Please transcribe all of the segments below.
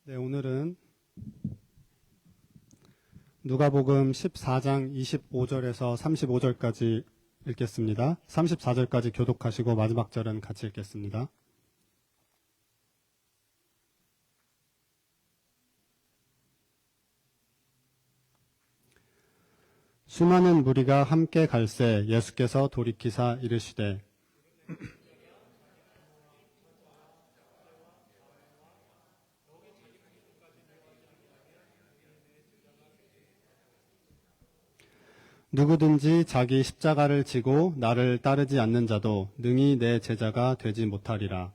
네, 오늘은 누가복음 14장 25절에서 35절까지 읽겠습니다. 34절까지 교독하시고 마지막 절은 같이 읽겠습니다. 수많은 무리가 함께 갈새 예수께서 돌이키사 이르시되 누구든지 자기 십자가를 지고 나를 따르지 않는 자도 능히 내 제자가 되지 못하리라.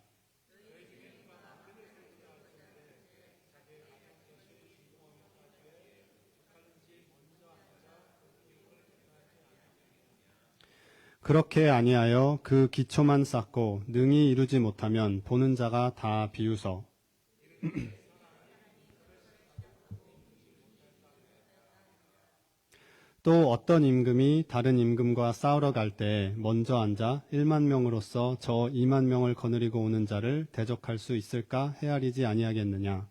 그렇게 아니하여 그 기초만 쌓고 능히 이루지 못하면 보는 자가 다 비웃어. 또 어떤 임금이 다른 임금과 싸우러 갈 때 먼저 앉아 1만 명으로서 저 2만 명을 거느리고 오는 자를 대적할 수 있을까 헤아리지 아니하겠느냐.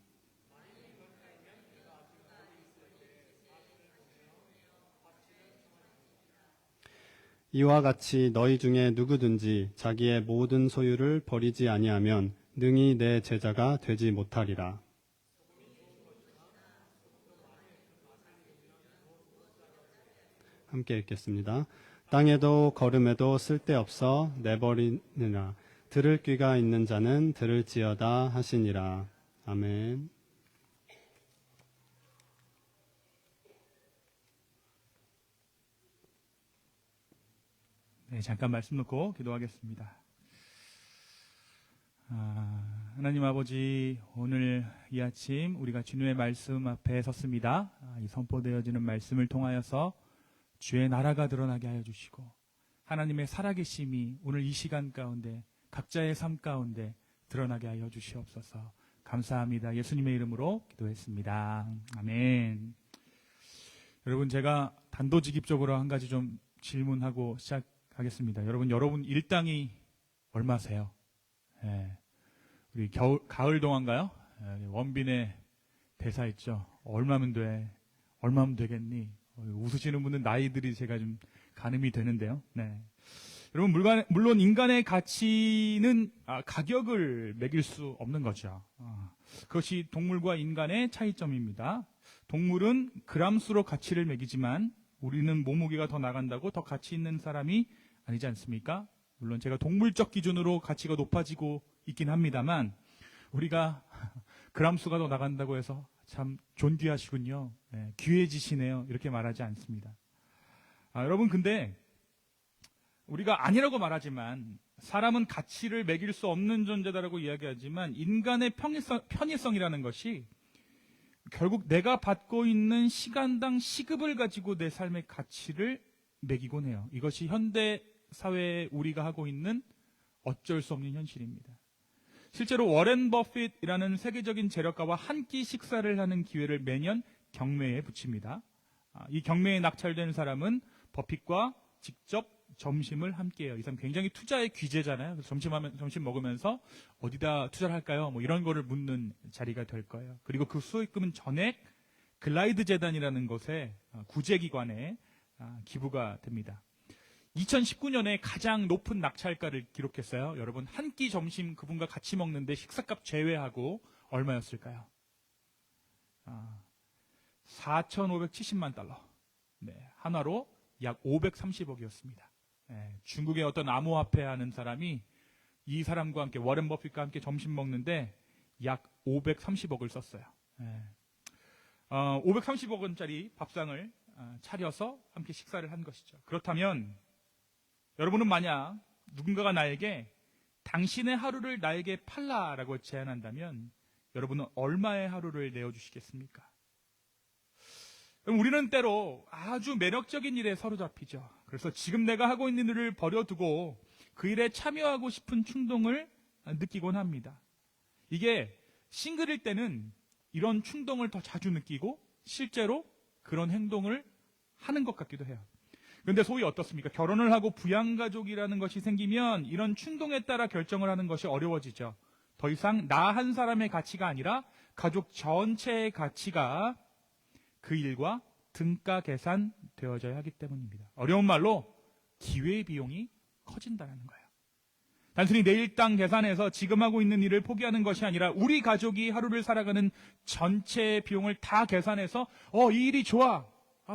이와 같이 너희 중에 누구든지 자기의 모든 소유를 버리지 아니하면 능히 내 제자가 되지 못하리라. 함께 읽겠습니다. 땅에도 걸음에도 쓸데없어 내버리느냐. 들을 귀가 있는 자는 들을지어다 하시니라. 아멘. 네, 잠깐 말씀 놓고 기도하겠습니다. 하나님 아버지, 오늘 이 아침 우리가 주님의 말씀 앞에 섰습니다. 이 선포되어지는 말씀을 통하여서 주의 나라가 드러나게 하여 주시고 하나님의 살아계심이 오늘 이 시간 가운데 각자의 삶 가운데 드러나게 하여 주시옵소서. 감사합니다. 예수님의 이름으로 기도했습니다. 아멘. 여러분, 제가 단도직입적으로 한 가지 좀 질문하고 시작하겠습니다. 여러분 일당이 얼마세요? 우리 가을 동안가요? 원빈의 대사 있죠. 얼마면 돼? 얼마면 되겠니? 웃으시는 분은 나이들이 제가 좀 가늠이 되는데요. 네. 여러분, 물론 인간의 가치는 가격을 매길 수 없는 거죠. 그것이 동물과 인간의 차이점입니다. 동물은 그람수로 가치를 매기지만 우리는 몸무게가 더 나간다고 더 가치 있는 사람이 아니지 않습니까? 물론 제가 동물적 기준으로 가치가 높아지고 있긴 합니다만 우리가 그람수가 더 나간다고 해서 참 존귀하시군요. 네, 귀해지시네요. 이렇게 말하지 않습니다. 여러분, 근데 우리가 아니라고 말하지만 사람은 가치를 매길 수 없는 존재다라고 이야기하지만 인간의 편의성이라는 것이 결국 내가 받고 있는 시간당 시급을 가지고 내 삶의 가치를 매기곤 해요. 이것이 현대 사회에 우리가 하고 있는 어쩔 수 없는 현실입니다. 실제로 워렌 버핏이라는 세계적인 재력가와 한 끼 식사를 하는 기회를 매년 경매에 붙입니다. 이 경매에 낙찰된 사람은 버핏과 직접 점심을 함께해요. 이 사람 굉장히 투자의 귀재잖아요. 그래서 점심 먹으면서 어디다 투자를 할까요? 뭐 이런 거를 묻는 자리가 될 거예요. 그리고 그 수익금은 전액 글라이드 재단이라는 곳에 구제기관에 기부가 됩니다. 2019년에 가장 높은 낙찰가를 기록했어요. 여러분, 한 끼 점심 그분과 같이 먹는데 식사값 제외하고 얼마였을까요? 4,570만 달러. 네, 한화로 약 530억이었습니다. 네, 중국의 어떤 암호화폐 하는 사람이 이 사람과 함께, 워렌 버핏과 함께 점심 먹는데 약 530억을 썼어요. 네. 530억 원짜리 밥상을 차려서 함께 식사를 한 것이죠. 그렇다면 여러분은 만약 누군가가 나에게 당신의 하루를 나에게 팔라라고 제안한다면 여러분은 얼마의 하루를 내어주시겠습니까? 우리는 때로 아주 매력적인 일에 사로잡히죠. 그래서 지금 내가 하고 있는 일을 버려두고 그 일에 참여하고 싶은 충동을 느끼곤 합니다. 이게 싱글일 때는 이런 충동을 더 자주 느끼고 실제로 그런 행동을 하는 것 같기도 해요. 그런데 소위 어떻습니까? 결혼을 하고 부양가족이라는 것이 생기면 이런 충동에 따라 결정을 하는 것이 어려워지죠. 더 이상 나 한 사람의 가치가 아니라 가족 전체의 가치가 그 일과 등가 계산되어져야 하기 때문입니다. 어려운 말로 기회비용이 커진다는 거예요. 단순히 내 일당 계산해서 지금 하고 있는 일을 포기하는 것이 아니라 우리 가족이 하루를 살아가는 전체 비용을 다 계산해서 이 일이 좋아,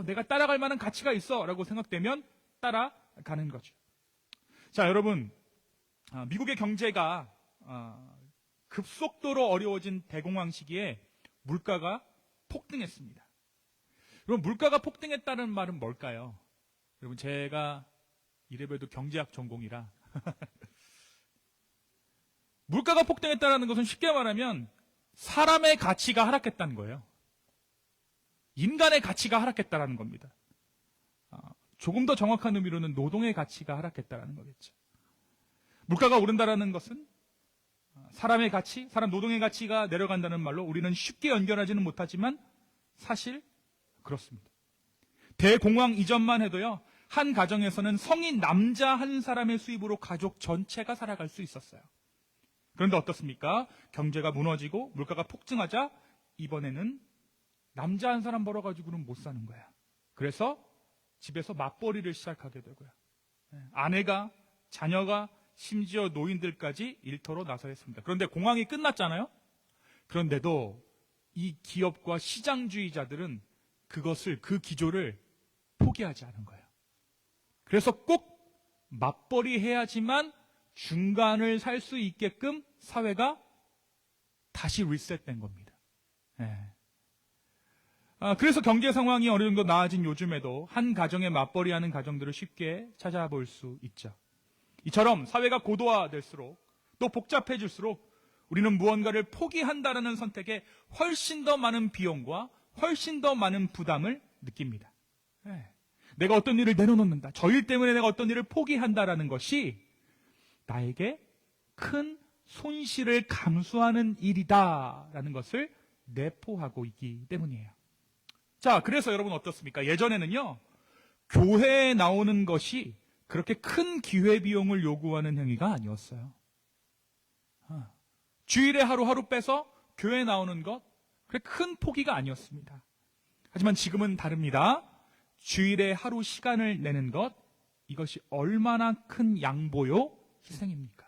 내가 따라갈 만한 가치가 있어 라고 생각되면 따라가는 거죠. 자, 여러분, 미국의 경제가 급속도로 어려워진 대공황 시기에 물가가 폭등했습니다. 그럼 물가가 폭등했다는 말은 뭘까요? 여러분, 제가 이래봬도 경제학 전공이라 물가가 폭등했다는 것은 쉽게 말하면 사람의 가치가 하락했다는 거예요. 인간의 가치가 하락했다는 겁니다. 조금 더 정확한 의미로는 노동의 가치가 하락했다는 거겠죠. 물가가 오른다는 것은 사람의 가치, 사람 노동의 가치가 내려간다는 말로 우리는 쉽게 연결하지는 못하지만 사실 그렇습니다. 대공황 이전만 해도요, 한 가정에서는 성인 남자 한 사람의 수입으로 가족 전체가 살아갈 수 있었어요. 그런데 어떻습니까? 경제가 무너지고 물가가 폭증하자 이번에는 남자 한 사람 벌어가지고는 못 사는 거야. 그래서 집에서 맞벌이를 시작하게 되고요. 아내가, 자녀가, 심지어 노인들까지 일터로 나서야 했습니다. 그런데 공황이 끝났잖아요? 그런데도 이 기업과 시장주의자들은 그 기조를 포기하지 않은 거예요. 그래서 꼭 맞벌이 해야지만 중간을 살 수 있게끔 사회가 다시 리셋된 겁니다. 그래서 경제 상황이 어느 정도 나아진 요즘에도 한 가정에 맞벌이하는 가정들을 쉽게 찾아볼 수 있죠. 이처럼 사회가 고도화될수록 또 복잡해질수록 우리는 무언가를 포기한다라는 선택에 훨씬 더 많은 비용과 훨씬 더 많은 부담을 느낍니다. 내가 어떤 일을 내려놓는다. 저 일 때문에 내가 어떤 일을 포기한다라는 것이 나에게 큰 손실을 감수하는 일이다라는 것을 내포하고 있기 때문이에요. 자, 그래서 여러분 어떻습니까? 예전에는요, 교회에 나오는 것이 그렇게 큰 기회비용을 요구하는 행위가 아니었어요. 주일에 하루하루 빼서 교회에 나오는 것, 그게 큰 포기가 아니었습니다. 하지만 지금은 다릅니다. 주일에 하루 시간을 내는 것, 이것이 얼마나 큰 양보요, 희생입니까?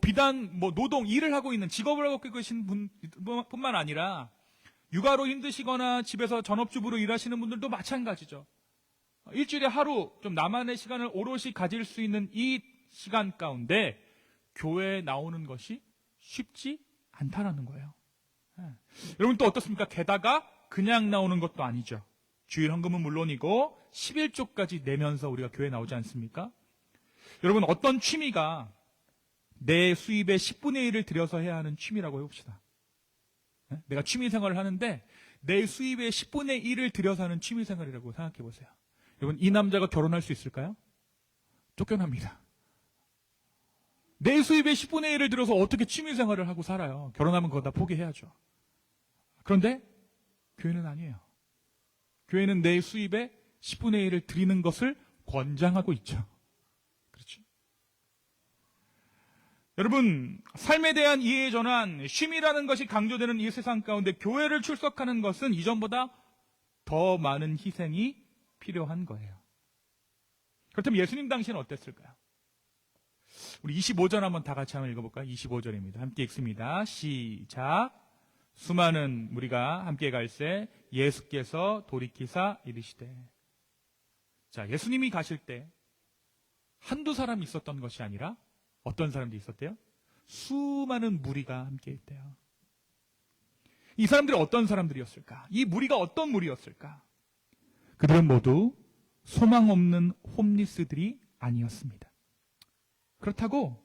비단 노동, 일을 하고 있는, 직업을 하고 계신 분뿐만 아니라 육아로 힘드시거나 집에서 전업주부로 일하시는 분들도 마찬가지죠. 일주일에 하루 좀 나만의 시간을 오롯이 가질 수 있는 이 시간 가운데 교회에 나오는 것이 쉽지 않다라는 거예요. 여러분 또 어떻습니까? 게다가 그냥 나오는 것도 아니죠. 주일 헌금은 물론이고 11조까지 내면서 우리가 교회에 나오지 않습니까? 여러분 어떤 취미가 내 수입의 10분의 1을 들여서 해야 하는 취미라고 해봅시다. 내가 취미 생활을 하는데 내 수입의 10분의 1을 들여서 하는 취미 생활이라고 생각해 보세요. 여러분 이 남자가 결혼할 수 있을까요? 쫓겨납니다. 내 수입의 10분의 1을 들여서 어떻게 취미 생활을 하고 살아요? 결혼하면 그거 다 포기해야죠. 그런데 교회는 아니에요. 교회는 내 수입의 10분의 1을 드리는 것을 권장하고 있죠. 그렇죠? 여러분, 삶에 대한 이해의 전환, 쉼이라는 것이 강조되는 이 세상 가운데 교회를 출석하는 것은 이전보다 더 많은 희생이 필요한 거예요. 그렇다면 예수님 당시에는 어땠을까요? 우리 25절 한번 다 같이 한번 읽어볼까요? 25절입니다. 함께 읽습니다. 시작. 수많은 무리가 함께 갈새 예수께서 돌이키사 이르시되. 자, 예수님이 가실 때 한두 사람이 있었던 것이 아니라 어떤 사람들이 있었대요? 수많은 무리가 함께 있대요. 이 사람들이 어떤 사람들이었을까? 이 무리가 어떤 무리였을까? 그들은 모두 소망 없는 홈리스들이 아니었습니다. 그렇다고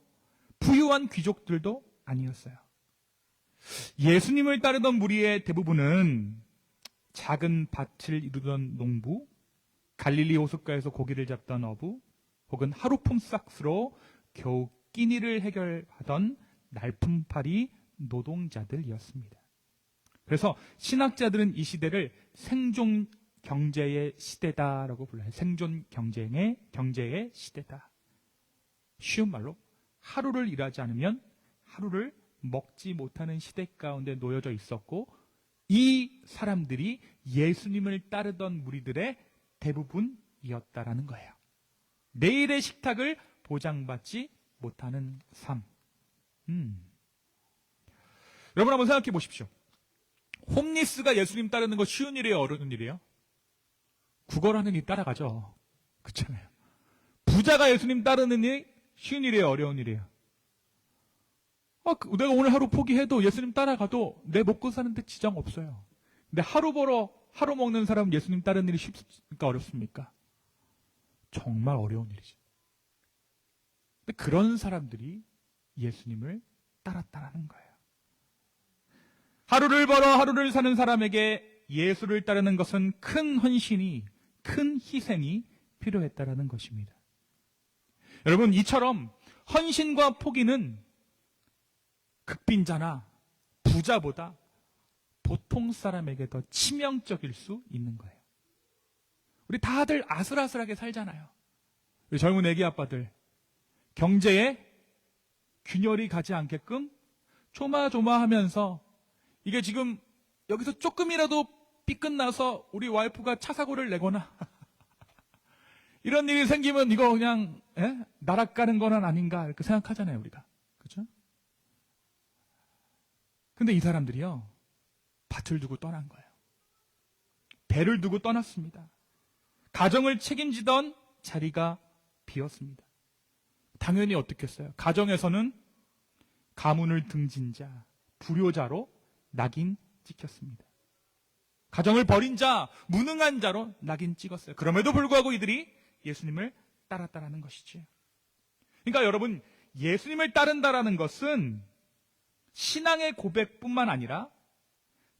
부유한 귀족들도 아니었어요. 예수님을 따르던 무리의 대부분은 작은 밭을 이루던 농부, 갈릴리 호숫가에서 고기를 잡던 어부, 혹은 하루 품삯으로 겨우 끼니를 해결하던 날품팔이 노동자들이었습니다. 그래서 신학자들은 이 시대를 생존 경제의 시대다라고 불러요. 생존 경제의 시대다. 쉬운 말로 하루를 일하지 않으면 하루를 먹지 못하는 시대 가운데 놓여져 있었고 이 사람들이 예수님을 따르던 무리들의 대부분이었다라는 거예요. 내일의 식탁을 보장받지 못하는 삶. 여러분 한번 생각해 보십시오. 홈리스가 예수님 따르는 거 쉬운 일이에요? 어려운 일이에요? 구걸하는 일 따라가죠. 그렇잖아요. 부자가 예수님 따르는 일 쉬운 일이에요? 어려운 일이에요? 내가 오늘 하루 포기해도 예수님 따라가도 내 먹고 사는데 지장 없어요. 근데 하루 벌어 하루 먹는 사람은 예수님 따르는 일이 쉽습니까? 어렵습니까? 정말 어려운 일이죠. 근데 그런 사람들이 예수님을 따랐다라는 거예요. 하루를 벌어 하루를 사는 사람에게 예수를 따르는 것은 큰 헌신이, 큰 희생이 필요했다라는 것입니다. 여러분, 이처럼 헌신과 포기는 극빈자나 부자보다 보통 사람에게 더 치명적일 수 있는 거예요. 우리 다들 아슬아슬하게 살잖아요. 우리 젊은 애기 아빠들, 경제에 균열이 가지 않게끔 조마조마하면서 이게 지금 여기서 조금이라도 삐끗나서 우리 와이프가 차 사고를 내거나 이런 일이 생기면 이거 그냥 나락가는 건 아닌가 이렇게 생각하잖아요, 우리가. 그렇죠? 근데 이 사람들이요, 밭을 두고 떠난 거예요. 배를 두고 떠났습니다. 가정을 책임지던 자리가 비었습니다. 당연히 어떻겠어요? 가정에서는 가문을 등진 자, 불효자로 낙인 찍혔습니다. 가정을 버린 자, 무능한 자로 낙인 찍었어요. 그럼에도 불구하고 이들이 예수님을 따랐다라는 것이죠. 그러니까 여러분, 예수님을 따른다라는 것은 신앙의 고백뿐만 아니라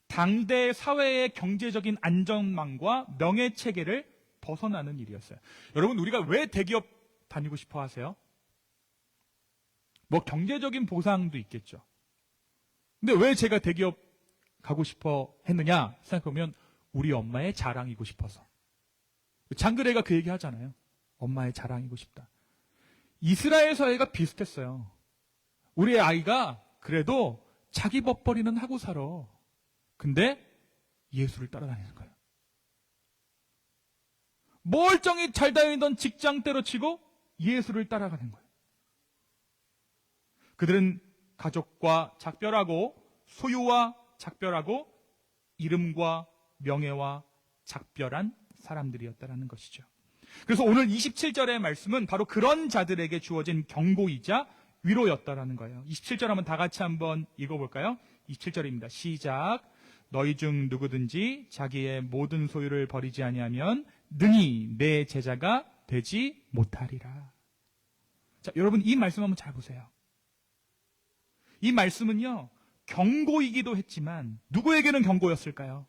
당대 사회의 경제적인 안전망과 명예 체계를 벗어나는 일이었어요. 여러분, 우리가 왜 대기업 다니고 싶어 하세요? 뭐 경제적인 보상도 있겠죠. 근데 왜 제가 대기업 가고 싶어 했느냐 생각해보면 우리 엄마의 자랑이고 싶어서. 장그래가 그 얘기 하잖아요. 엄마의 자랑이고 싶다. 이스라엘 사회가 비슷했어요. 우리 아이가 그래도 자기 법벌이는 하고 살아. 근데 예수를 따라다니는 거예요. 멀쩡히 잘 다니던 직장 때려치고 예수를 따라가는 거예요. 그들은 가족과 작별하고 소유와 작별하고 이름과 명예와 작별한 사람들이었다라는 것이죠. 그래서 오늘 27절의 말씀은 바로 그런 자들에게 주어진 경고이자 위로였다라는 거예요. 27절 한번 다 같이 한번 읽어볼까요? 27절입니다. 시작. 너희 중 누구든지 자기의 모든 소유를 버리지 아니하면 능히 내 제자가 되지 못하리라. 자, 여러분 이 말씀 한번 잘 보세요. 이 말씀은요, 경고이기도 했지만 누구에게는 경고였을까요?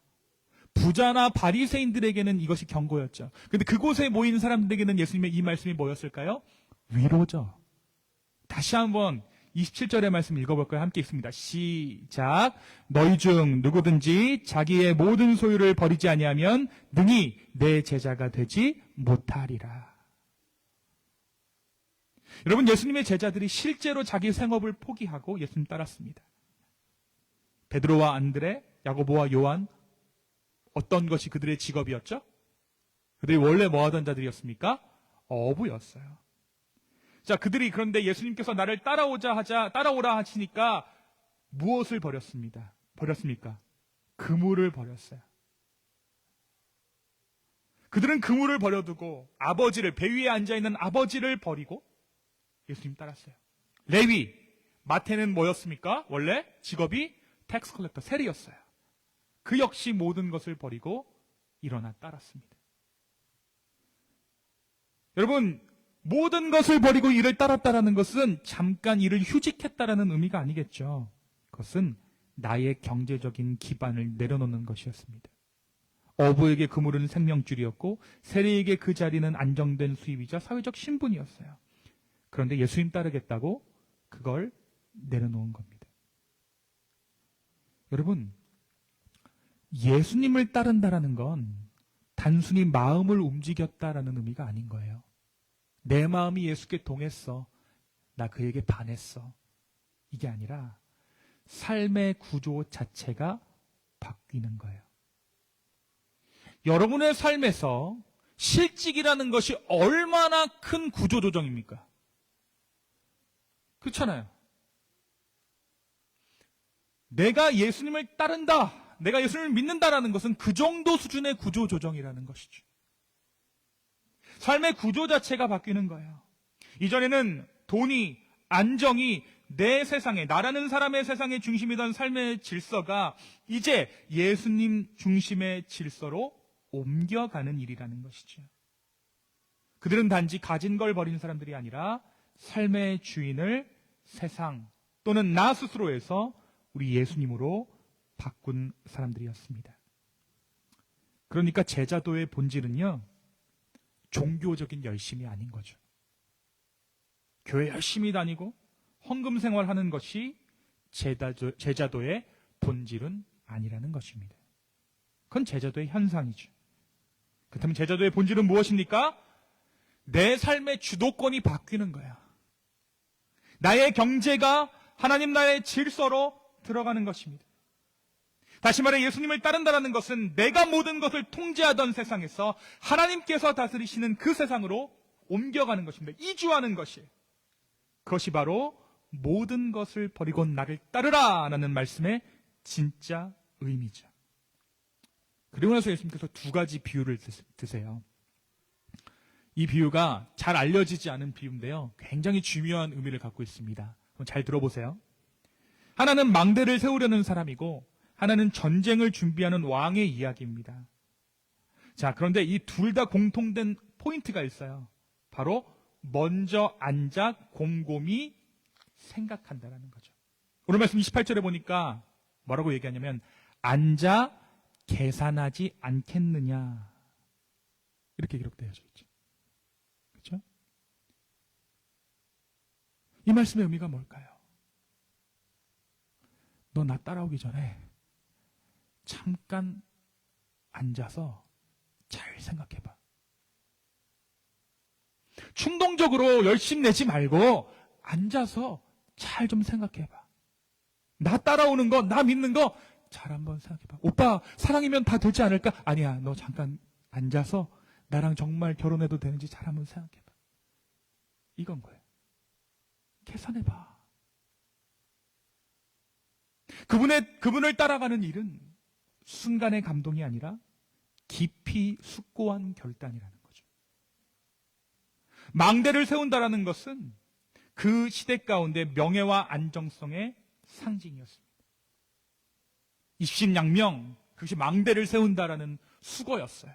부자나 바리새인들에게는 이것이 경고였죠. 그런데 그곳에 모인 사람들에게는 예수님의 이 말씀이 뭐였을까요? 위로죠. 다시 한번 27절의 말씀 읽어볼까요? 함께 읽습니다. 시작. 너희 중 누구든지 자기의 모든 소유를 버리지 아니하면 능히 내 제자가 되지 못하리라. 여러분, 예수님의 제자들이 실제로 자기 생업을 포기하고 예수님 따랐습니다. 베드로와 안드레, 야고보와 요한, 어떤 것이 그들의 직업이었죠? 그들이 원래 뭐 하던 자들이었습니까? 어부였어요. 자, 그들이 그런데 예수님께서 나를 따라오라 하시니까 무엇을 버렸습니까? 그물을 버렸어요. 그들은 그물을 버려두고 배 위에 앉아있는 아버지를 버리고 예수님 따랐어요. 레위, 마태는 뭐였습니까? 원래 직업이 텍스 컬렉터, 세리였어요. 그 역시 모든 것을 버리고 일어나 따랐습니다. 여러분, 모든 것을 버리고 이를 따랐다라는 것은 잠깐 이를 휴직했다라는 의미가 아니겠죠. 그것은 나의 경제적인 기반을 내려놓는 것이었습니다. 어부에게 그물은 생명줄이었고 세리에게 그 자리는 안정된 수입이자 사회적 신분이었어요. 그런데 예수님 따르겠다고 그걸 내려놓은 겁니다. 여러분, 예수님을 따른다라는 건 단순히 마음을 움직였다라는 의미가 아닌 거예요. 내 마음이 예수께 동했어. 나 그에게 반했어. 이게 아니라 삶의 구조 자체가 바뀌는 거예요. 여러분의 삶에서 실직이라는 것이 얼마나 큰 구조조정입니까? 그렇잖아요. 내가 예수님을 따른다, 내가 예수님을 믿는다라는 것은 그 정도 수준의 구조조정이라는 것이죠. 삶의 구조 자체가 바뀌는 거예요. 이전에는 돈이, 안정이 내 세상에, 나라는 사람의 세상의 중심이던 삶의 질서가 이제 예수님 중심의 질서로 옮겨가는 일이라는 것이죠. 그들은 단지 가진 걸 버린 사람들이 아니라 삶의 주인을 세상 또는 나 스스로에서 우리 예수님으로 바꾼 사람들이었습니다. 그러니까 제자도의 본질은요, 종교적인 열심이 아닌 거죠. 교회 열심히 다니고 헌금 생활하는 것이 제자도의 본질은 아니라는 것입니다. 그건 제자도의 현상이죠. 그렇다면 제자도의 본질은 무엇입니까? 내 삶의 주도권이 바뀌는 거야. 나의 경제가 하나님 나라의 질서로 들어가는 것입니다. 다시 말해 예수님을 따른다는 것은 내가 모든 것을 통제하던 세상에서 하나님께서 다스리시는 그 세상으로 옮겨가는 것입니다. 이주하는 것이에요. 그것이 바로 모든 것을 버리고 나를 따르라 라는 말씀의 진짜 의미죠. 그리고 나서 예수님께서 두 가지 비유를 드세요. 이 비유가 잘 알려지지 않은 비유인데요, 굉장히 중요한 의미를 갖고 있습니다. 잘 들어보세요. 하나는 망대를 세우려는 사람이고 하나는 전쟁을 준비하는 왕의 이야기입니다. 자, 그런데 이 둘 다 공통된 포인트가 있어요. 바로 먼저 앉아 곰곰이 생각한다라는 거죠. 오늘 말씀 28절에 보니까 뭐라고 얘기하냐면 앉아 계산하지 않겠느냐, 이렇게 기록되어 있죠. 그렇죠? 이 말씀의 의미가 뭘까요? 너 나 따라오기 전에 잠깐 앉아서 잘 생각해봐. 충동적으로 열심 내지 말고 앉아서 잘 좀 생각해봐. 나 따라오는 거, 나 믿는 거 잘 한번 생각해봐. 오빠, 사랑이면 다 되지 않을까? 아니야, 너 잠깐 앉아서 나랑 정말 결혼해도 되는지 잘 한번 생각해봐. 이건 거예요. 계산해봐. 그분을 따라가는 일은 순간의 감동이 아니라 깊이 숙고한 결단이라는 거죠. 망대를 세운다라는 것은 그 시대 가운데 명예와 안정성의 상징이었습니다. 입신양명, 그것이 망대를 세운다라는 수고였어요.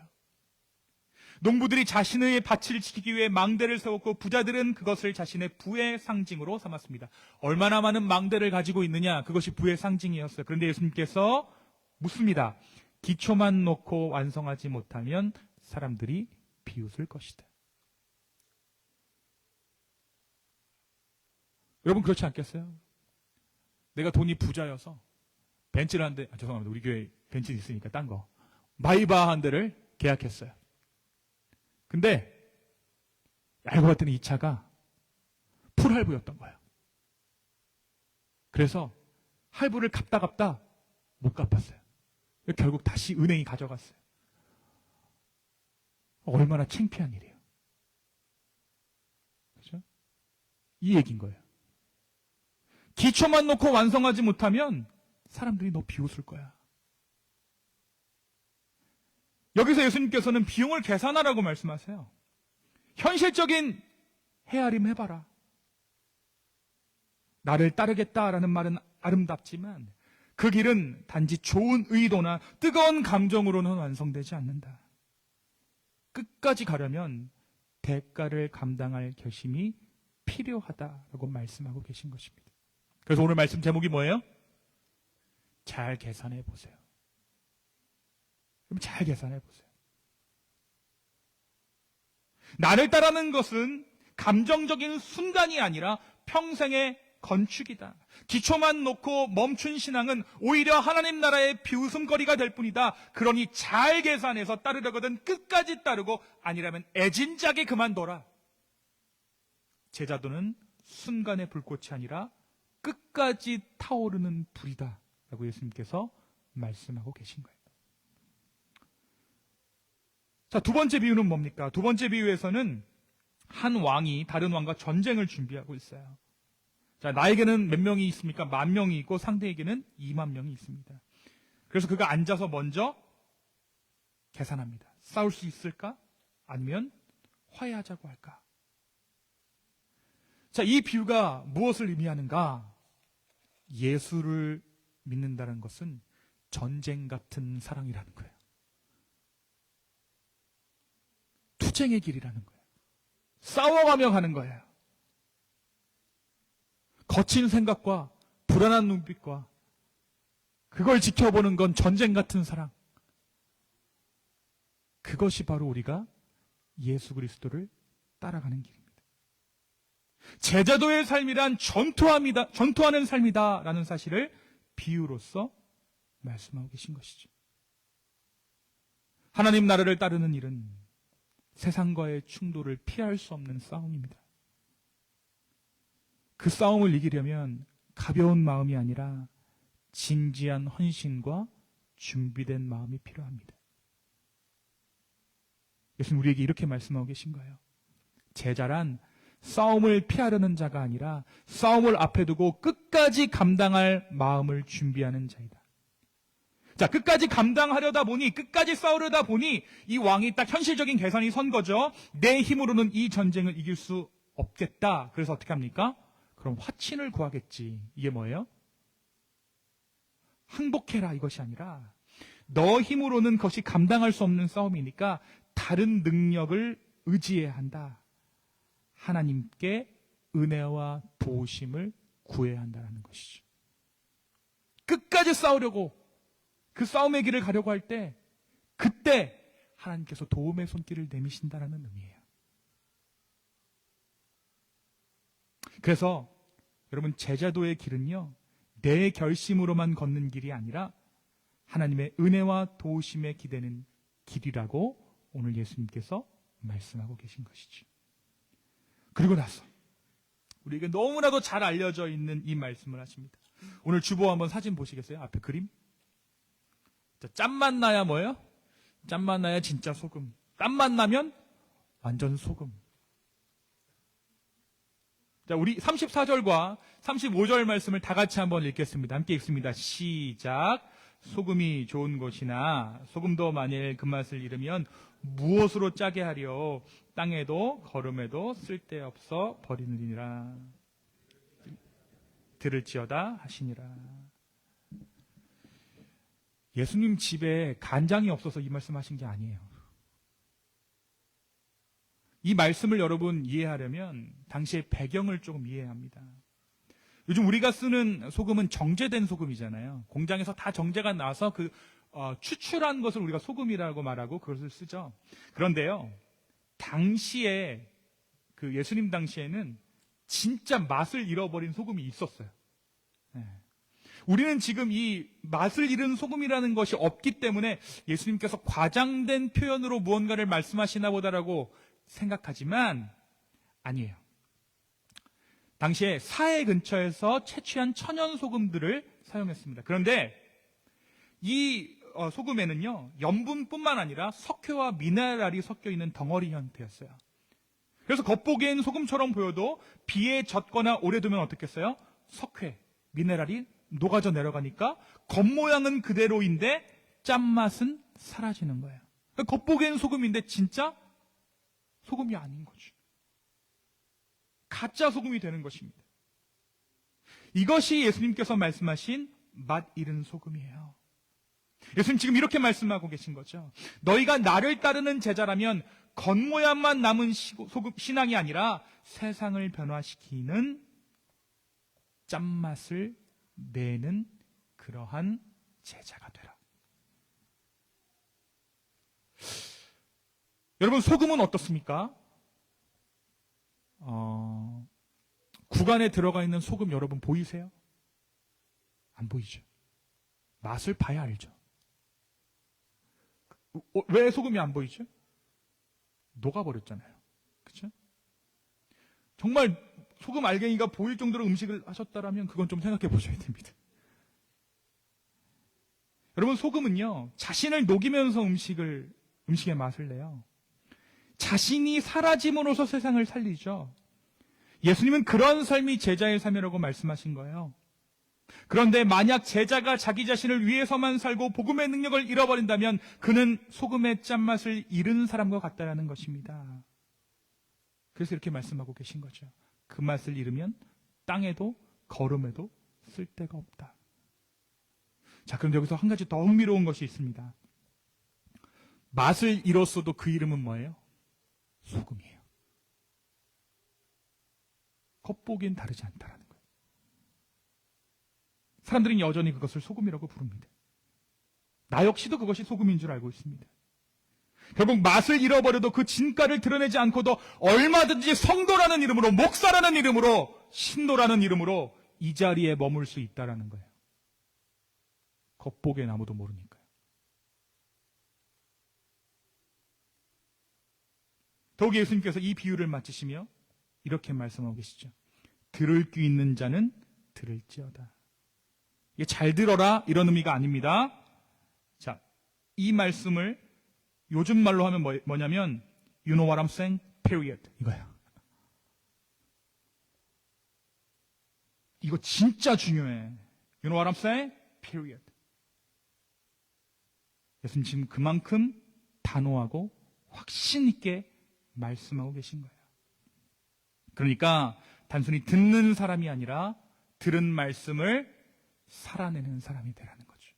농부들이 자신의 밭을 지키기 위해 망대를 세웠고 부자들은 그것을 자신의 부의 상징으로 삼았습니다. 얼마나 많은 망대를 가지고 있느냐, 그것이 부의 상징이었어요. 그런데 예수님께서 묻습니다. 기초만 놓고 완성하지 못하면 사람들이 비웃을 것이다. 여러분 그렇지 않겠어요? 내가 돈이 부자여서 벤츠를 한 대, 죄송합니다. 우리 교회 벤츠 있으니까 딴 거. 마이바 한 대를 계약했어요. 근데 알고 봤더니 이 차가 풀할부였던 거예요. 그래서 할부를 갚다 못 갚았어요. 결국 다시 은행이 가져갔어요. 얼마나 창피한 일이에요. 그렇죠? 이 얘기인 거예요. 기초만 놓고 완성하지 못하면 사람들이 너 비웃을 거야. 여기서 예수님께서는 비용을 계산하라고 말씀하세요. 현실적인 헤아림 해봐라. 나를 따르겠다라는 말은 아름답지만 그 길은 단지 좋은 의도나 뜨거운 감정으로는 완성되지 않는다. 끝까지 가려면 대가를 감당할 결심이 필요하다라고 말씀하고 계신 것입니다. 그래서 오늘 말씀 제목이 뭐예요? 잘 계산해 보세요. 그럼 잘 계산해 보세요. 나를 따르는 것은 감정적인 순간이 아니라 평생의 건축이다. 기초만 놓고 멈춘 신앙은 오히려 하나님 나라의 비웃음거리가 될 뿐이다. 그러니 잘 계산해서 따르려거든 끝까지 따르고 아니라면 애진작에 그만둬라. 제자도는 순간의 불꽃이 아니라 끝까지 타오르는 불이다 라고 예수님께서 말씀하고 계신 거예요. 자, 두 번째 비유는 뭡니까? 두 번째 비유에서는 한 왕이 다른 왕과 전쟁을 준비하고 있어요. 자, 나에게는 몇 명이 있습니까? 10,000명이 있고 상대에게는 20,000명이 있습니다. 그래서 그가 앉아서 먼저 계산합니다. 싸울 수 있을까? 아니면 화해하자고 할까? 자, 이 비유가 무엇을 의미하는가? 예수를 믿는다는 것은 전쟁 같은 사랑이라는 거예요. 투쟁의 길이라는 거예요. 싸워가며 가는 거예요. 거친 생각과 불안한 눈빛과 그걸 지켜보는 건 전쟁 같은 사랑. 그것이 바로 우리가 예수 그리스도를 따라가는 길입니다. 제자도의 삶이란 전투하는 삶이다라는 사실을 비유로서 말씀하고 계신 것이죠. 하나님 나라를 따르는 일은 세상과의 충돌을 피할 수 없는 싸움입니다. 그 싸움을 이기려면 가벼운 마음이 아니라 진지한 헌신과 준비된 마음이 필요합니다. 예수님 우리에게 이렇게 말씀하고 계신 거예요. 제자란 싸움을 피하려는 자가 아니라 싸움을 앞에 두고 끝까지 감당할 마음을 준비하는 자이다. 자, 끝까지 감당하려다 보니, 끝까지 싸우려다 보니 이 왕이 딱 현실적인 계산이 선 거죠. 내 힘으로는 이 전쟁을 이길 수 없겠다. 그래서 어떻게 합니까? 그럼 화친을 구하겠지. 이게 뭐예요? 항복해라 이것이 아니라 너 힘으로는 그것이 감당할 수 없는 싸움이니까 다른 능력을 의지해야 한다. 하나님께 은혜와 도우심을 구해야 한다는 것이죠. 끝까지 싸우려고 그 싸움의 길을 가려고 할 때 그때 하나님께서 도움의 손길을 내미신다는 의미예요. 그래서 여러분 제자도의 길은요 내 결심으로만 걷는 길이 아니라 하나님의 은혜와 도우심에 기대는 길이라고 오늘 예수님께서 말씀하고 계신 것이죠. 그리고 나서 우리에게 너무나도 잘 알려져 있는 이 말씀을 하십니다. 오늘 주보 한번 사진 보시겠어요? 앞에 그림. 자, 짬만 나야 뭐예요? 짬만 나야 진짜 소금. 땀만 나면 완전 소금. 자, 우리 34절과 35절 말씀을 다 같이 한번 읽겠습니다. 함께 읽습니다. 시작. 소금이 좋은 것이나 소금도 만일 그 맛을 잃으면 무엇으로 짜게 하려 땅에도 거름에도 쓸데없어 버리느니라. 들을지어다 하시니라. 예수님 집에 간장이 없어서 이 말씀하신 게 아니에요. 이 말씀을 여러분 이해하려면 당시의 배경을 조금 이해해야 합니다. 요즘 우리가 쓰는 소금은 정제된 소금이잖아요. 공장에서 다 정제가 나서 추출한 것을 우리가 소금이라고 말하고 그것을 쓰죠. 그런데요, 당시에 그 예수님 당시에는 진짜 맛을 잃어버린 소금이 있었어요. 네. 우리는 지금 이 맛을 잃은 소금이라는 것이 없기 때문에 예수님께서 과장된 표현으로 무언가를 말씀하시나 보다라고 생각하지만 아니에요. 당시에 사해 근처에서 채취한 천연 소금들을 사용했습니다. 그런데 이 소금에는요 염분뿐만 아니라 석회와 미네랄이 섞여 있는 덩어리 형태였어요. 그래서 겉보기엔 소금처럼 보여도 비에 젖거나 오래 두면 어떻겠어요? 석회, 미네랄이 녹아져 내려가니까 겉모양은 그대로인데 짠맛은 사라지는 거예요. 그러니까 겉보기엔 소금인데 진짜 소금이 아닌 거죠. 가짜 소금이 되는 것입니다. 이것이 예수님께서 말씀하신 맛 잃은 소금이에요. 예수님 지금 이렇게 말씀하고 계신 거죠. 너희가 나를 따르는 제자라면 겉모양만 남은 신앙이 아니라 세상을 변화시키는 짠맛을 내는 그러한 제자가 되라. 여러분 소금은 어떻습니까? 구간에 들어가 있는 소금 여러분 보이세요? 안 보이죠. 맛을 봐야 알죠. 왜 소금이 안 보이죠? 녹아버렸잖아요. 그렇죠? 정말 소금 알갱이가 보일 정도로 음식을 하셨다라면 그건 좀 생각해 보셔야 됩니다. 여러분, 소금은요, 자신을 녹이면서 음식의 맛을 내요. 자신이 사라짐으로써 세상을 살리죠. 예수님은 그런 삶이 제자의 삶이라고 말씀하신 거예요. 그런데 만약 제자가 자기 자신을 위해서만 살고 복음의 능력을 잃어버린다면 그는 소금의 짠맛을 잃은 사람과 같다라는 것입니다. 그래서 이렇게 말씀하고 계신 거죠. 그 맛을 잃으면 땅에도 거름에도 쓸데가 없다. 자, 그럼 여기서 한 가지 더 흥미로운 것이 있습니다. 맛을 잃었어도 그 이름은 뭐예요? 소금이에요. 겉보기엔 다르지 않다라는 거예요. 사람들은 여전히 그것을 소금이라고 부릅니다. 나 역시도 그것이 소금인 줄 알고 있습니다. 결국 맛을 잃어버려도 그 진가를 드러내지 않고도 얼마든지 성도라는 이름으로, 목사라는 이름으로, 신도라는 이름으로 이 자리에 머물 수 있다라는 거예요. 겉보기엔 아무도 모르니까요. 더욱이 예수님께서 이 비유를 마치시며 이렇게 말씀하고 계시죠. 들을 귀 있는 자는 들을지어다. 이게 잘 들어라 이런 의미가 아닙니다. 자, 이 말씀을 요즘 말로 하면 뭐냐면 You know what I'm saying? Period. 이거예요. 이거 진짜 중요해. You know what I'm saying? Period. 예수님 지금 그만큼 단호하고 확신 있게 말씀하고 계신 거예요. 그러니까 단순히 듣는 사람이 아니라 들은 말씀을 살아내는 사람이 되라는 거죠.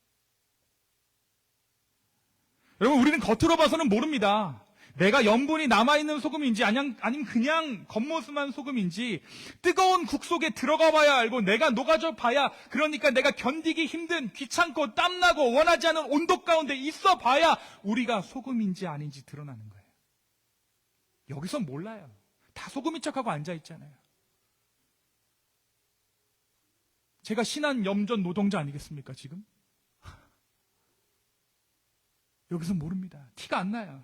여러분, 우리는 겉으로 봐서는 모릅니다. 내가 염분이 남아있는 소금인지 아니면 그냥 겉모습만 소금인지 뜨거운 국 속에 들어가 봐야 알고 내가 녹아져 봐야, 그러니까 내가 견디기 힘든, 귀찮고 땀나고 원하지 않은 온도 가운데 있어 봐야 우리가 소금인지 아닌지 드러나는 거예요. 여기서 몰라요. 다 소금인 척하고 앉아있잖아요. 제가 신한 염전 노동자 아니겠습니까, 지금? 여기서 모릅니다. 티가 안 나요.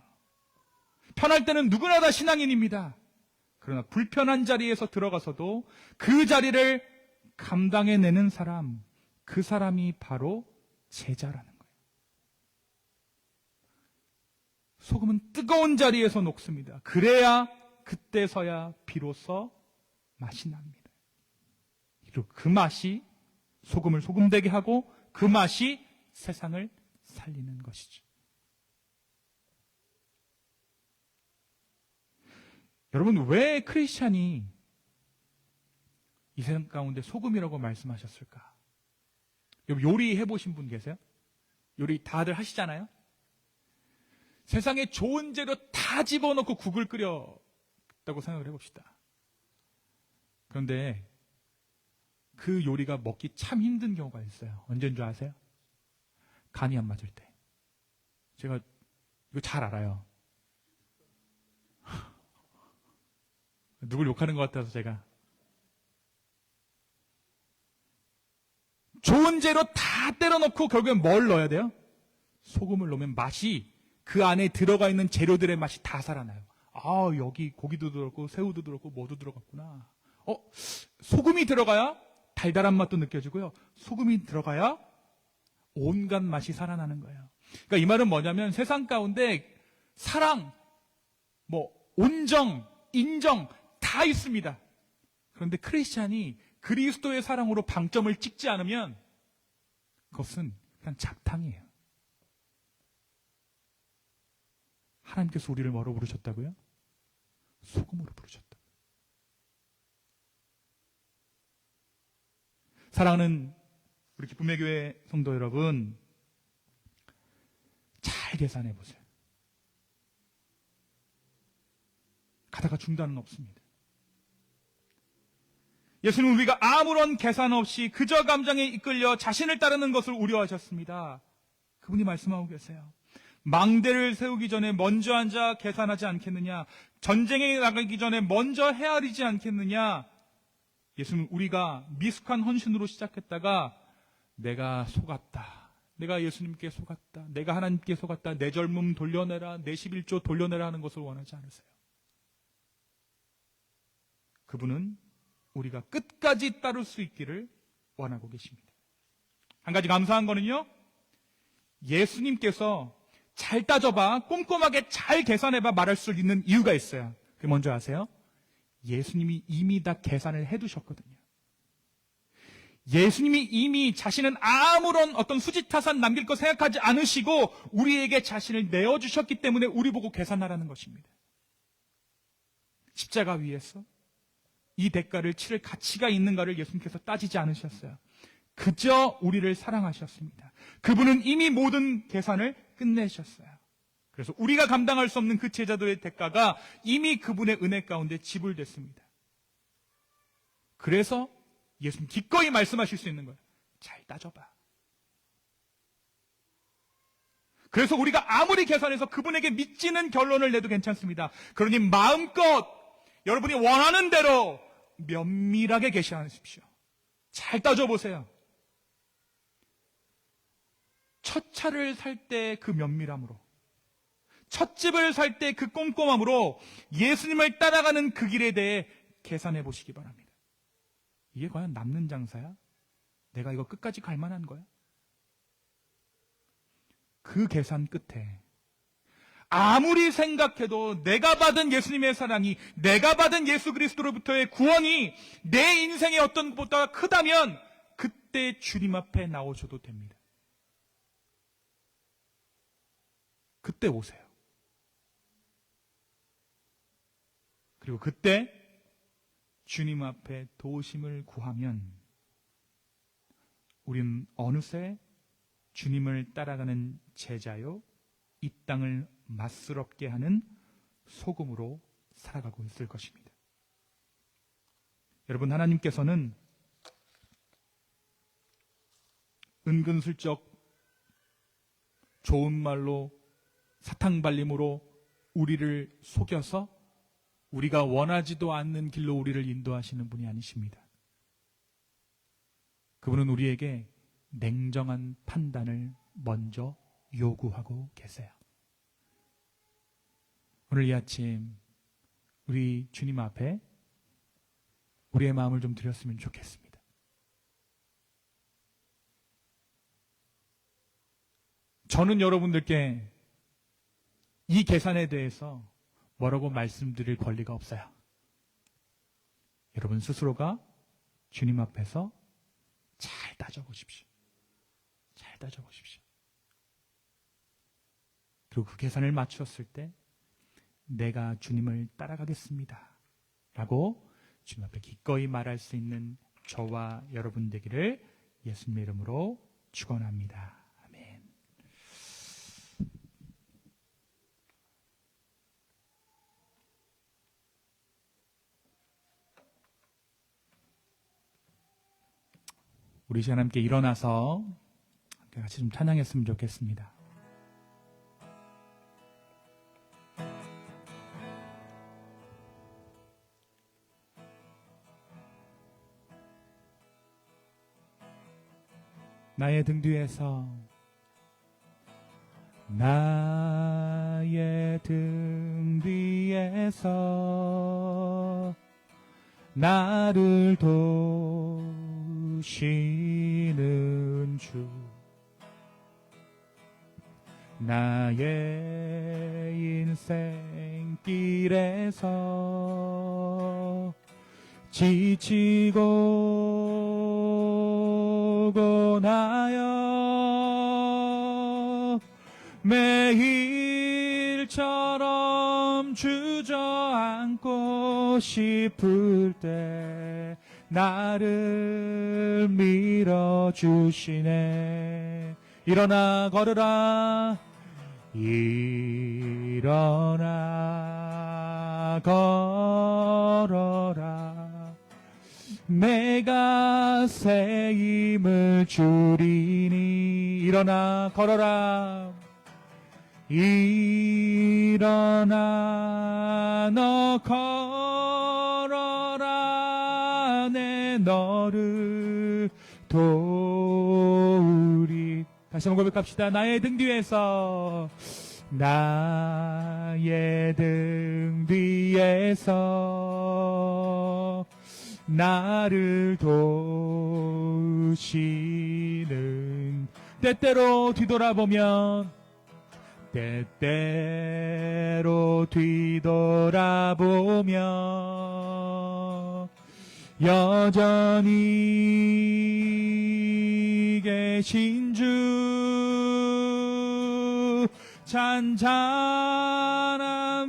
편할 때는 누구나 다 신앙인입니다. 그러나 불편한 자리에서 들어가서도 그 자리를 감당해내는 사람, 그 사람이 바로 제자라는 거예요. 소금은 뜨거운 자리에서 녹습니다. 그래야 그때서야 비로소 맛이 납니다. 그리고 그 맛이 소금을 소금되게 하고 그 맛이 세상을 살리는 것이죠. 여러분, 왜 크리스찬이 이 세상 가운데 소금이라고 말씀하셨을까? 여러분, 요리 해보신 분 계세요? 요리 다들 하시잖아요? 세상에 좋은 재료 다 집어넣고 국을 끓였다고 생각을 해봅시다. 그런데 그 요리가 먹기 참 힘든 경우가 있어요. 언제인 줄 아세요? 간이 안 맞을 때. 제가 이거 잘 알아요. 누굴 욕하는 것 같아서 제가. 좋은 재료 다 때려 넣고 결국엔 뭘 넣어야 돼요? 소금을 넣으면 맛이, 그 안에 들어가 있는 재료들의 맛이 다 살아나요. 아, 여기 고기도 들어갔고 새우도 들어갔고 뭐도 들어갔구나. 소금이 들어가야 달달한 맛도 느껴지고요. 소금이 들어가야 온갖 맛이 살아나는 거예요. 그러니까 이 말은 뭐냐면 세상 가운데 사랑, 온정, 인정 다 있습니다. 그런데 크리스찬이 그리스도의 사랑으로 방점을 찍지 않으면 그것은 그냥 잡탕이에요. 하나님께서 우리를 뭐로 부르셨다고요? 소금으로 부르셨다. 사랑하는 우리 기쁨의 교회 성도 여러분, 잘 계산해 보세요. 가다가 중단은 없습니다. 예수님은 우리가 아무런 계산 없이 그저 감정에 이끌려 자신을 따르는 것을 우려하셨습니다. 그분이 말씀하고 계세요. 망대를 세우기 전에 먼저 앉아 계산하지 않겠느냐? 전쟁에 나가기 전에 먼저 헤아리지 않겠느냐? 예수님은 우리가 미숙한 헌신으로 시작했다가 내가 속았다. 내가 예수님께 속았다. 내가 하나님께 속았다. 내 젊음 돌려내라. 내 11조 돌려내라 하는 것을 원하지 않으세요. 그분은 우리가 끝까지 따를 수 있기를 원하고 계십니다. 한 가지 감사한 거는요, 예수님께서 잘 따져봐, 꼼꼼하게 잘 계산해봐 말할 수 있는 이유가 있어요. 그게 뭔지 아세요? 예수님이 이미 다 계산을 해두셨거든요. 예수님이 이미 자신은 아무런 어떤 수지타산 남길 거 생각하지 않으시고 우리에게 자신을 내어주셨기 때문에 우리 보고 계산하라는 것입니다. 십자가 위에서 이 대가를 치를 가치가 있는가를 예수님께서 따지지 않으셨어요. 그저 우리를 사랑하셨습니다. 그분은 이미 모든 계산을 끝내셨어요. 그래서 우리가 감당할 수 없는 그 제자도의 대가가 이미 그분의 은혜 가운데 지불됐습니다. 그래서 예수님 기꺼이 말씀하실 수 있는 거예요. 잘 따져봐. 그래서 우리가 아무리 계산해서 그분에게 미치는 결론을 내도 괜찮습니다. 그러니 마음껏 여러분이 원하는 대로 면밀하게 계시하십시오. 잘 따져보세요. 첫 차를 살 때 그 면밀함으로, 첫 집을 살 때 그 꼼꼼함으로 예수님을 따라가는 그 길에 대해 계산해 보시기 바랍니다. 이게 과연 남는 장사야? 내가 이거 끝까지 갈 만한 거야? 그 계산 끝에 아무리 생각해도 내가 받은 예수님의 사랑이, 내가 받은 예수 그리스도로부터의 구원이 내 인생의 어떤 것보다 크다면 그때 주님 앞에 나오셔도 됩니다. 그때 오세요. 그리고 그때 주님 앞에 도우심을 구하면 우린 어느새 주님을 따라가는 제자요, 이 땅을 맛스럽게 하는 소금으로 살아가고 있을 것입니다. 여러분, 하나님께서는 은근슬쩍 좋은 말로 사탕발림으로 우리를 속여서 우리가 원하지도 않는 길로 우리를 인도하시는 분이 아니십니다. 그분은 우리에게 냉정한 판단을 먼저 요구하고 계세요. 오늘 이 아침 우리 주님 앞에 우리의 마음을 좀 드렸으면 좋겠습니다. 저는 여러분들께 이 계산에 대해서 뭐라고 말씀드릴 권리가 없어요. 여러분 스스로가 주님 앞에서 잘 따져보십시오. 잘 따져보십시오. 그리고 그 계산을 맞추었을 때 내가 주님을 따라가겠습니다 라고 주님 앞에 기꺼이 말할 수 있는 저와 여러분 되기를 예수님의 이름으로 축원합니다. 아멘. 우리 시간 함께 일어나서 같이 좀 찬양했으면 좋겠습니다. 나의 등 뒤에서, 나의 등 뒤에서 나를 도우시는 주, 나의 인생길에서 지치고 고나여 매일처럼 주저앉고 싶을 때 나를 밀어주시네. 일어나 걸으라, 일어나 걸어라, 내가 새 힘을 주리니. 일어나 걸어라, 일어나 너 걸어라, 내 너를 도우리. 다시 한번 고백합시다. 나의 등 뒤에서, 나의 등 뒤에서 나를 도우시는 때때로 뒤돌아보면 여전히 계신 주 잔잔한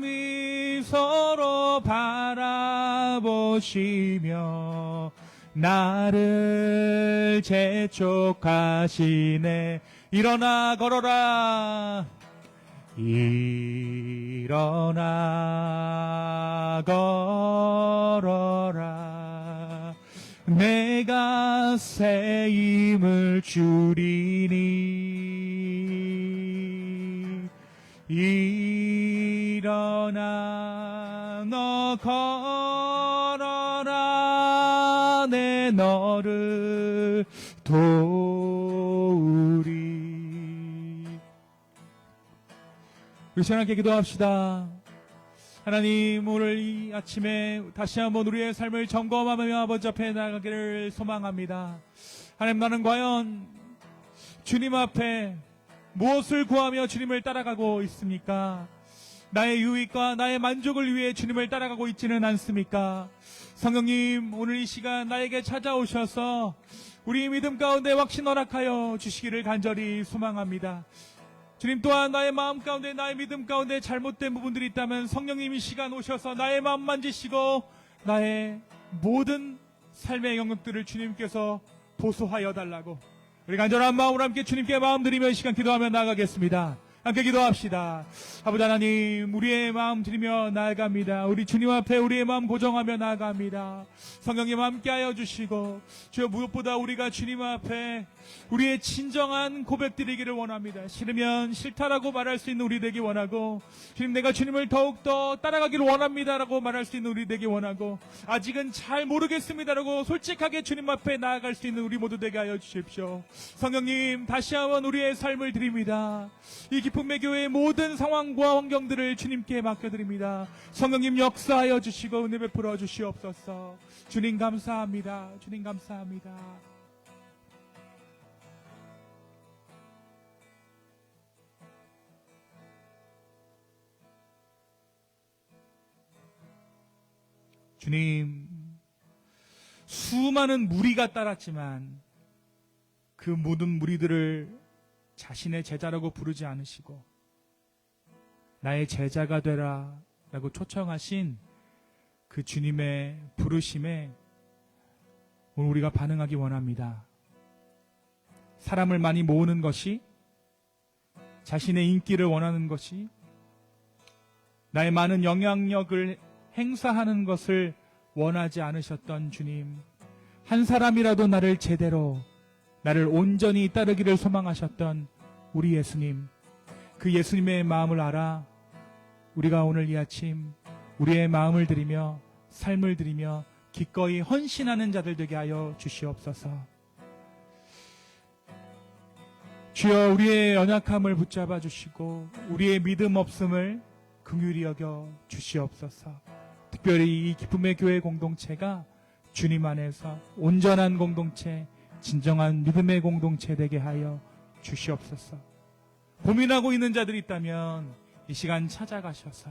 미소로 바라보시며 나를 재촉하시네. 일어나 걸어라. 일어나 걸어라. 내가 새 힘을 주리니. 일어나 너 걸어라. 내 너를 도우리. 우리 시원하게 기도합시다. 하나님, 오늘 이 아침에 다시 한번 우리의 삶을 점검하며 아버지 앞에 나가기를 소망합니다. 하나님, 나는 과연 주님 앞에 무엇을 구하며 주님을 따라가고 있습니까? 나의 유익과 나의 만족을 위해 주님을 따라가고 있지는 않습니까? 성령님, 오늘 이 시간 나에게 찾아오셔서 우리 믿음 가운데 확신 허락하여 주시기를 간절히 소망합니다. 주님, 또한 나의 마음 가운데, 나의 믿음 가운데 잘못된 부분들이 있다면 성령님 이 시간 오셔서 나의 마음 만지시고 나의 모든 삶의 영역들을 주님께서 보소하여 달라고 우리 간절한 마음으로 함께 주님께 마음 드리며 이 시간 기도하며 나아가겠습니다. 함께 기도합시다. 아버지 하나님, 우리의 마음 드리며 나아갑니다. 우리 주님 앞에 우리의 마음 고정하며 나아갑니다. 성령님 함께하여 주시고, 주여 무엇보다 우리가 주님 앞에 우리의 진정한 고백 드리기를 원합니다. 싫으면 싫다라고 말할 수 있는 우리 되기 원하고, 주님 내가 주님을 더욱더 따라가기를 원합니다라고 말할 수 있는 우리 되기 원하고, 아직은 잘 모르겠습니다라고 솔직하게 주님 앞에 나아갈 수 있는 우리 모두 되게 하여 주십시오. 성령님, 다시 한번 우리의 삶을 드립니다. 이 기쁨의 교회의 모든 상황과 환경들을 주님께 맡겨드립니다. 성령님 역사하여 주시고 은혜 베풀어 주시옵소서. 주님 감사합니다. 주님 감사합니다. 주님, 수많은 무리가 따랐지만 그 모든 무리들을 자신의 제자라고 부르지 않으시고 나의 제자가 되라 라고 초청하신 그 주님의 부르심에 오늘 우리가 반응하기 원합니다. 사람을 많이 모으는 것이, 자신의 인기를 원하는 것이, 나의 많은 영향력을 행사하는 것을 원하지 않으셨던 주님, 한 사람이라도 나를 제대로, 나를 온전히 따르기를 소망하셨던 우리 예수님, 그 예수님의 마음을 알아 우리가 오늘 이 아침 우리의 마음을 드리며 삶을 드리며 기꺼이 헌신하는 자들 되게 하여 주시옵소서. 주여, 우리의 연약함을 붙잡아 주시고 우리의 믿음 없음을 긍휼히 여겨 주시옵소서. 특별히 이 기쁨의 교회 공동체가 주님 안에서 온전한 공동체, 진정한 믿음의 공동체 되게 하여 주시옵소서. 고민하고 있는 자들이 있다면 이 시간 찾아가셔서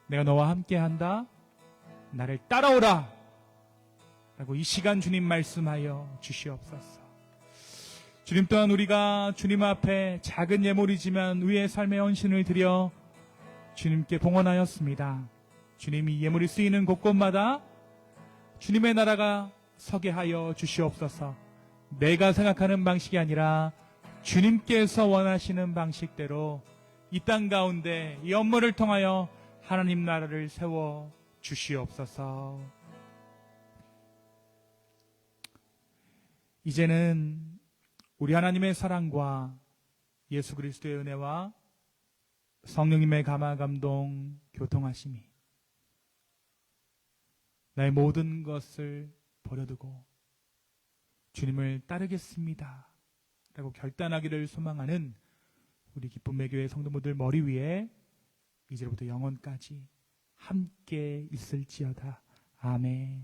내가 너와 함께한다, 나를 따라오라 라고 이 시간 주님 말씀하여 주시옵소서. 주님, 또한 우리가 주님 앞에 작은 예물이지만 우리의 삶의 헌신을 드려 주님께 봉헌하였습니다. 주님이 예물이 쓰이는 곳곳마다 주님의 나라가 서게 하여 주시옵소서. 내가 생각하는 방식이 아니라 주님께서 원하시는 방식대로 이 땅 가운데 이 업무를 통하여 하나님 나라를 세워 주시옵소서. 이제는 우리 하나님의 사랑과 예수 그리스도의 은혜와 성령님의 감화 감동 교통하심이 나의 모든 것을 버려두고 주님을 따르겠습니다 라고 결단하기를 소망하는 우리 기쁨의 교회 성도분들 머리 위에 이제부터 영원까지 함께 있을지어다. 아멘.